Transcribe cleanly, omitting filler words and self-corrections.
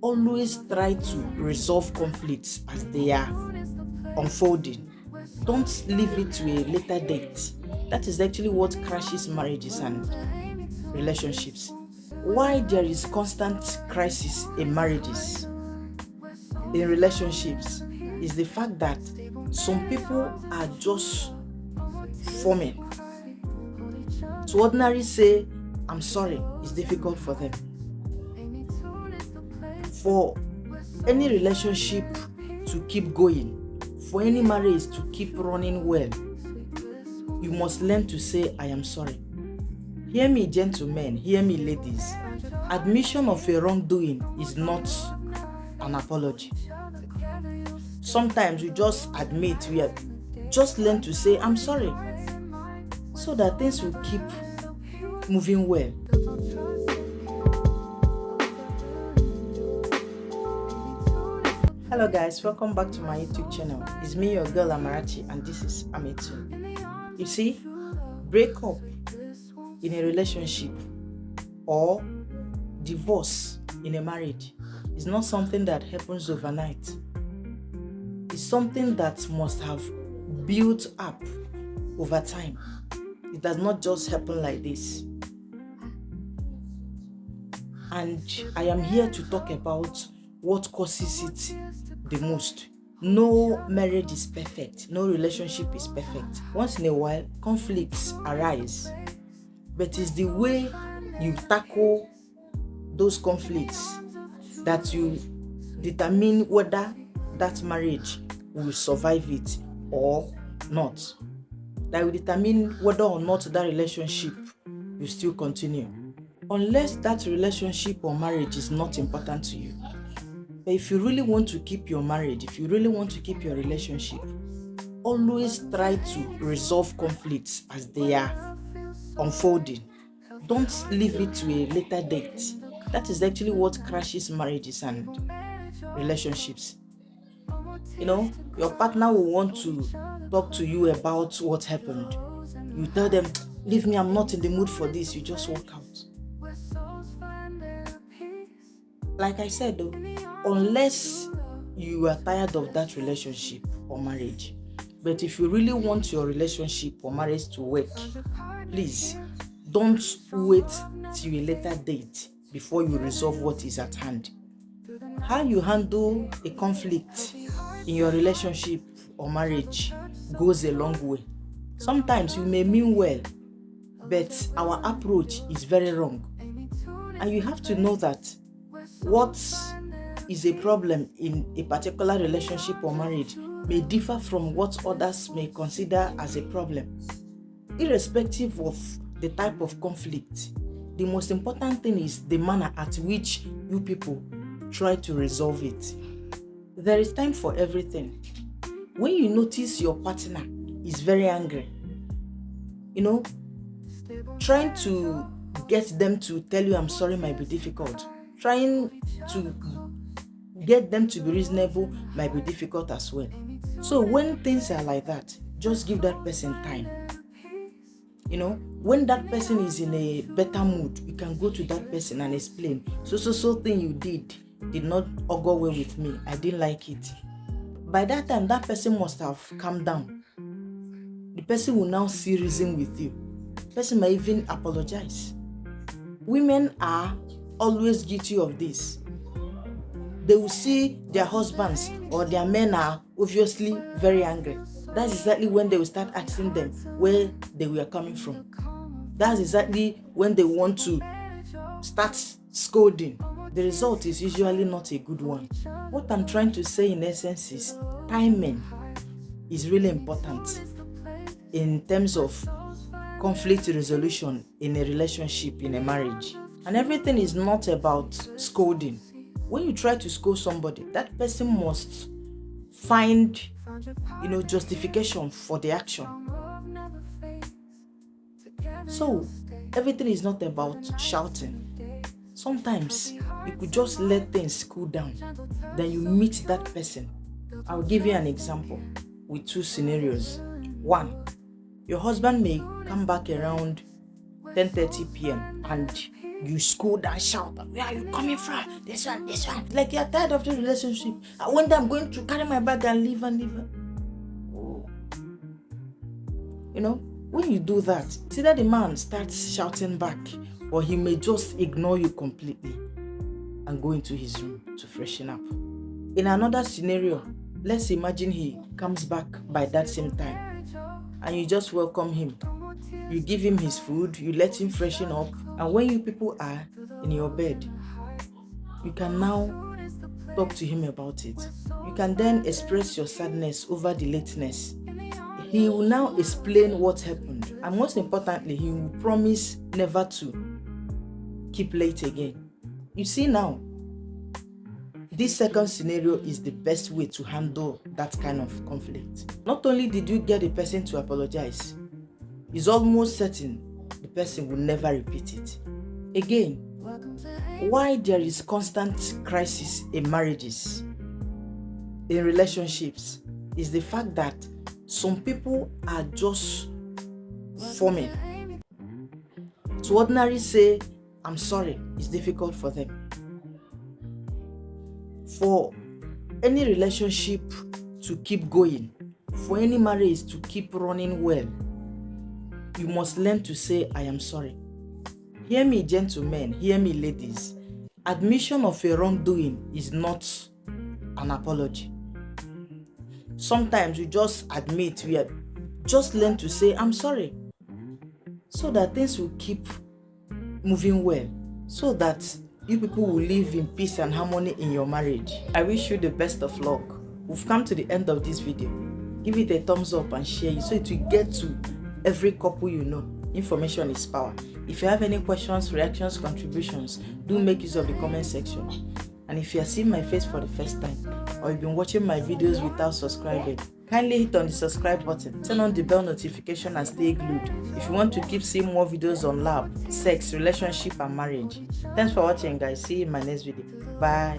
Always try to resolve conflicts as they are unfolding. Don't leave it to a later date. That is actually what crashes marriages and relationships. Why there is constant crisis in marriages, in relationships, is the fact that some people are just forming. To ordinarily say, I'm sorry, is difficult for them. For any relationship to keep going, for any marriage to keep running well, you must learn to say, I am sorry. Hear me, gentlemen, hear me, ladies. Admission of a wrongdoing is not an apology. Sometimes we just admit, just learn to say, I'm sorry, so that things will keep moving well. Hello guys, welcome back to my YouTube channel. It's me, your girl Amarachi, and this is Ametu. You see, breakup in a relationship or divorce in a marriage is not something that happens overnight. It's something that must have built up over time. It does not just happen like this. And I am here to talk about what causes it the most. No marriage is perfect. No relationship is perfect. Once in a while, conflicts arise. But it's the way you tackle those conflicts that you determine whether that marriage will survive it or not. That will determine whether or not that relationship will still continue. Unless that relationship or marriage is not important to you. But if you really want to keep your marriage, if you really want to keep your relationship, always try to resolve conflicts as they are unfolding. Don't leave it to a later date. That is actually what crashes marriages and relationships. You know, your partner will want to talk to you about what happened. You tell them, leave me, I'm not in the mood for this. You just walk out. Like I said though, unless you are tired of that relationship or marriage, but if you really want your relationship or marriage to work, please don't wait till a later date before you resolve what is at hand. How you handle a conflict in your relationship or marriage goes a long way. Sometimes you may mean well, but our approach is very wrong. And you have to know that what is a problem in a particular relationship or marriage may differ from what others may consider as a problem. Irrespective of the type of conflict, the most important thing is the manner at which you people try to resolve it. There is time for everything. When you notice your partner is very angry, trying to get them to tell you I'm sorry might be difficult. Trying to get them to be reasonable might be difficult as well. So when things are like that, just give that person time. When that person is in a better mood, you can go to that person and explain, so thing you did not augur well with me. I didn't like it. By that time, that person must have calmed down. The person will now see reason with you. The person might even apologize. Women are always guilty of this. They will see their husbands or their men are obviously very angry. That's exactly when they will start asking them where they were coming from. That's exactly when they want to start scolding. The result is usually not a good one. What I'm trying to say in essence is timing is really important in terms of conflict resolution in a relationship, in a marriage. And everything is not about scolding. When you try to scold somebody, that person must find, justification for the action. So, everything is not about shouting. Sometimes you could just let things cool down. Then you meet that person. I'll give you an example with two scenarios. One, your husband may come back around 10:30 p.m. and you scold and shout, where are you coming from? This one. Like you're tired of the relationship. And one day I'm going to carry my bag and leave her. Oh. You know, when you do that, see that the man starts shouting back, or he may just ignore you completely and go into his room to freshen up. In another scenario, let's imagine he comes back by that same time and you just welcome him. You give him his food, you let him freshen up, and when you people are in your bed, you can now talk to him about it. You can then express your sadness over the lateness. He will now explain what happened, and most importantly, he will promise never to keep late again. You see now, this second scenario is the best way to handle that kind of conflict. Not only did you get the person to apologize, it's almost certain the person will never repeat it. Again, why there is constant crisis in marriages, in relationships, is the fact that some people are just forming. To ordinarily say, I'm sorry, it's difficult for them. For any relationship to keep going, for any marriage to keep running well, you must learn to say, I am sorry. Hear me, gentlemen, hear me, ladies. Admission of a wrongdoing is not an apology. Sometimes you just admit, just learn to say, I'm sorry, so that things will keep moving well, so that you people will live in peace and harmony in your marriage. I wish you the best of luck. We've come to the end of this video. Give it a thumbs up and share it so it will get to every couple you know. Information is power. If you have any questions, reactions, contributions, do make use of the comment section. And if you are seeing my face for the first time, or you've been watching my videos without subscribing, kindly hit on the subscribe button, turn on the bell notification and stay glued if you want to keep seeing more videos on love, sex, relationship and marriage. Thanks for watching, guys. See you in my next video. Bye.